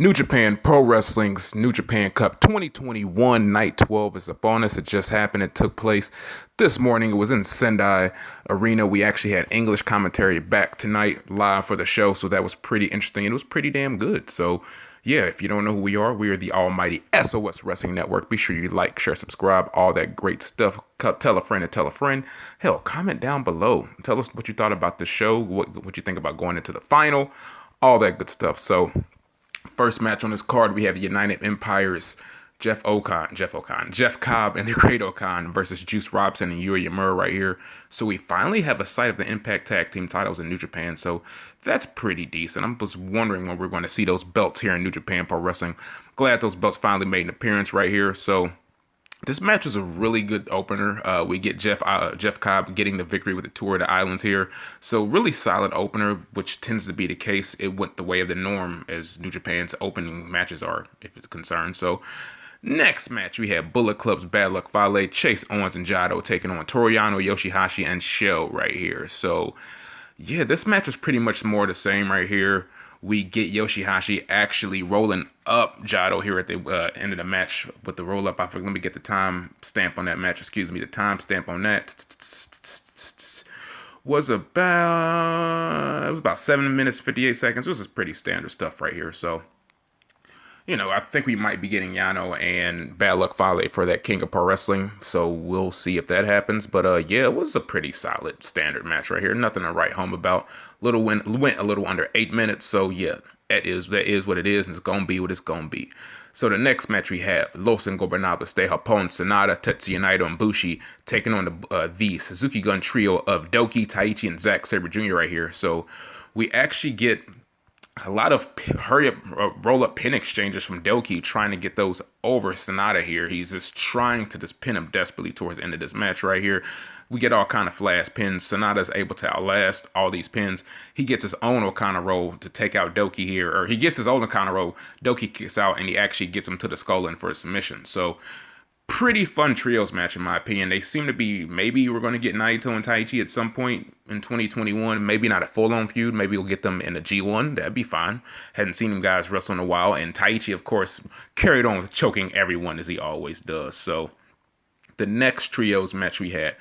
New Japan Pro Wrestling's New Japan Cup 2021 Night 12 is upon us. It just happened. It took place this morning. It was in Sendai Arena. We actually had English commentary back tonight live for the show, so that was pretty interesting. And it was pretty damn good. So, yeah, if you don't know who we are the almighty SOS Wrestling Network. Be sure you like, share, subscribe, all that great stuff. Tell a friend and tell a friend. Hell, comment down below. Tell us what you thought about the show, what you think about going into the final, all that good stuff. So, first match on this card, we have United Empire's Jeff Cobb and the Great Okan versus Juice Robinson and Yuri Yamura right here. So we finally have a sight of the Impact Tag Team titles in New Japan. So that's pretty decent. I'm just wondering when we're going to see those belts here in New Japan Pro Wrestling. Glad those belts finally made an appearance right here. So this match was a really good opener. We get Jeff Cobb getting the victory with the Tour of the Islands here. So really solid opener, which tends to be the case. It went the way of the norm as New Japan's opening matches are, if it's concerned. So next match, we have Bullet Club's Bad Luck Fale, Chase Owens and Jado taking on Toriano, Yoshihashi, and Shell right here. So yeah, this match was pretty much more the same right here. We get Yoshihashi actually rolling up Jado here at the end of the match with the roll up. Let me get the time stamp on that match. Excuse me, the time stamp on that was about 7 minutes 58 seconds. This is pretty standard stuff right here. So, you know, I think we might be getting Yano and Bad Luck Fale for that King of Pro Wrestling. So we'll see if that happens. But yeah, it was a pretty solid standard match right here. Nothing to write home about. Went a little under 8 minutes. So yeah, that is what it is. And it's going to be what it's going to be. So the next match we have Los Ingobernables de Japón, Sanada, Tetsuya Naito, and Bushi taking on the Suzuki Gun trio of Doki, Taichi, and Zack Sabre Jr. right here. So we actually get a lot of hurry up, roll up pin exchanges from Doki trying to get those over Sanada here. He's just trying to just pin him desperately towards the end of this match right here. We get all kind of flash pins. Sanada's able to outlast all these pins. He gets his own Okana roll to take out Doki here, or he gets his own Okana roll. Doki kicks out and he actually gets him to the skull end for a submission. So pretty fun trios match in my opinion. They seem to be, maybe we're going to get Naito and Taichi at some point in 2021. Maybe not a full-on feud. Maybe we'll get them in a G1. That'd be fine. Hadn't seen them guys wrestle in a while. And Taichi, of course, carried on with choking everyone as he always does. So the next trios match we had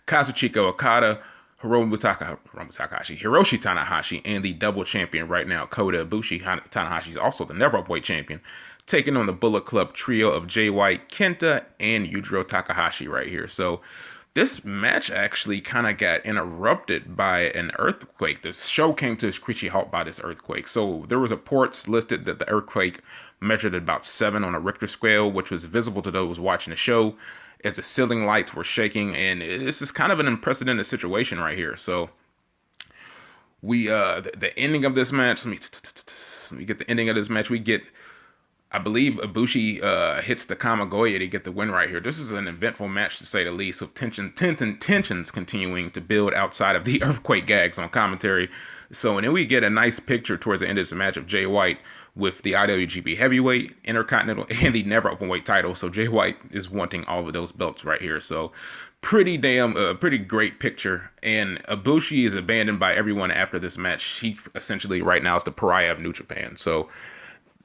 Kazuchika Okada, Hiroshi Tanahashi, and the double champion right now, Kota Ibushi. Tanahashi is also the never-weight champion, taking on the Bullet Club trio of Jay White, Kenta, and Yujiro Takahashi right here. So this match actually kind of got interrupted by an earthquake. The show came to a screechy halt by this earthquake. So there was reports listed that the earthquake measured at about 7 on a Richter scale, which was visible to those watching the show as the ceiling lights were shaking. And this is kind of an unprecedented situation right here. So we, the ending of this match, let me get the ending of this match. We get, I believe Ibushi hits the Kamigoye to get the win right here. This is an eventful match to say the least, with tensions continuing to build outside of the earthquake gags on commentary. So, and then we get a nice picture towards the end of this match of Jay White with the IWGP Heavyweight, Intercontinental, and the Never Openweight title. So Jay White is wanting all of those belts right here. So pretty great picture. And Ibushi is abandoned by everyone after this match. He essentially right now is the pariah of New Japan. So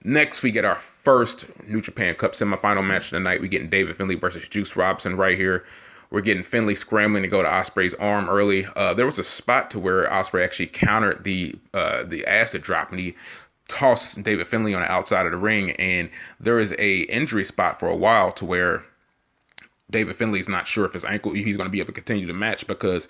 next, we get our first New Japan Cup semifinal match of the night. We're getting David Finlay versus Juice Robinson right here. We're getting Finlay scrambling to go to Ospreay's arm early. There was a spot to where Ospreay actually countered the acid drop, and he tossed David Finlay on the outside of the ring. And there is a injury spot for a while to where David Finlay's not sure if he's going to be able to continue the match because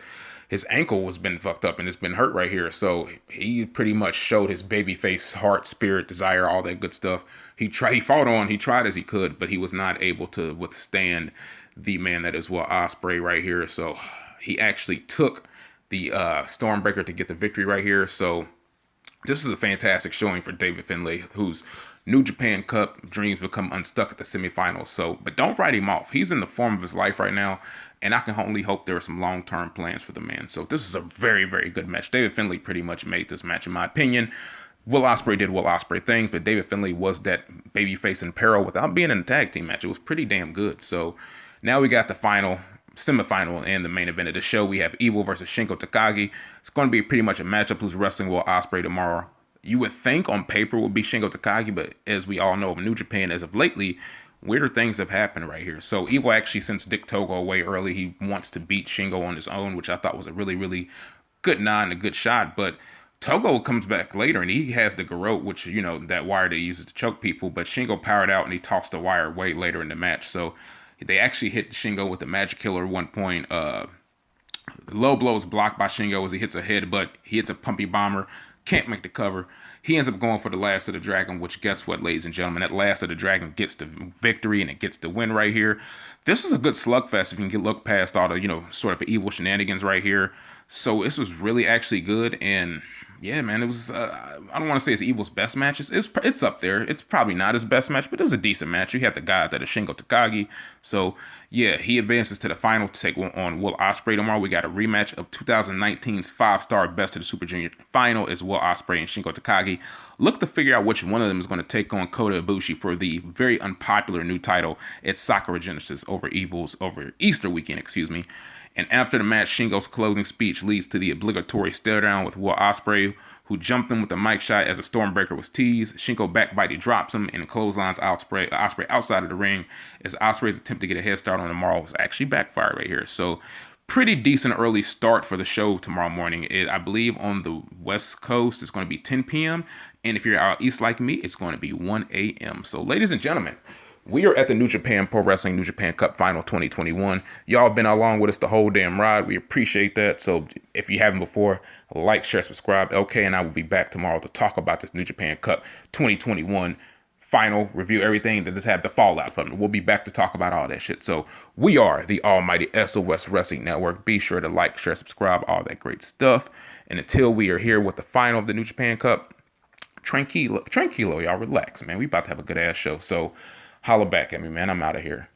his ankle has been fucked up and it's been hurt right here. So he pretty much showed his babyface heart, spirit, desire, all that good stuff. He tried as he could, but he was not able to withstand the man that is Will Ospreay right here. So he actually took the Stormbreaker to get the victory right here. So this is a fantastic showing for David Finlay, whose New Japan Cup dreams become unstuck at the semifinals. So, but don't write him off. He's in the form of his life right now, and I can only hope there are some long-term plans for the man. So this is a very, very good match. David Finlay pretty much made this match, in my opinion. Will Ospreay did Will Ospreay things, but David Finlay was that babyface in peril without being in a tag team match. It was pretty damn good. So now we got the semifinal and the main event of the show. We have Evil versus Shingo Takagi. It's going to be pretty much a matchup who's wrestling Will Ospreay tomorrow. you would think on paper would be Shingo Takagi, but as we all know of New Japan as of lately, weirder things have happened right here. So Evil actually sends Dick Togo away early. He wants to beat Shingo on his own, which I thought was a really, really good nod and a good shot. But Togo comes back later and he has the garrote, which, you know, that wire that he uses to choke people. But Shingo powered out and he tossed the wire way later in the match. So they actually hit Shingo with the Magic Killer at one point. The low blow is blocked by Shingo as he hits a head, but he hits a pumpy bomber. Can't make the cover. He ends up going for the Last of the Dragon, which guess what, ladies and gentlemen? That Last of the Dragon gets the victory and it gets the win right here. This was a good slugfest if you can look past all the, you know, sort of evil shenanigans right here. So this was really actually good. And yeah, man, it was, I don't want to say it's Evil's best match. It's up there. It's probably not his best match, but it was a decent match. You had the guy that is Shingo Takagi. So yeah, he advances to the final to take on Will Ospreay tomorrow. We got a rematch of 2019's 5-star Best of the Super Junior final is Will Ospreay and Shingo Takagi. Look to figure out which one of them is going to take on Kota Ibushi for the very unpopular new title at Sakura Genesis over Easter weekend, excuse me. And after the match, Shingo's closing speech leads to the obligatory stare down with Will Ospreay, who jumped him with a mic shot as a Stormbreaker was teased. Shingo backbite, drops him and clotheslines Ospreay outside of the ring as Ospreay's attempt to get a head start on tomorrow was actually backfired right here. So pretty decent early start for the show tomorrow morning. I believe on the West Coast, it's going to be 10 p.m. And if you're out east like me, it's going to be 1 a.m. So ladies and gentlemen, we are at the New Japan Pro Wrestling New Japan Cup Final 2021. Y'all have been along with us the whole damn ride. We appreciate that. So if you haven't before, like, share, subscribe. LK and I will be back tomorrow to talk about this New Japan Cup 2021 final, review everything that has had the fallout from it. We'll be back to talk about all that shit. So we are the almighty SOS Wrestling Network. Be sure to like, share, subscribe, all that great stuff. And until we are here with the final of the New Japan Cup, tranquilo, y'all, relax, man. We about to have a good ass show. So holla back at me, man. I'm out of here.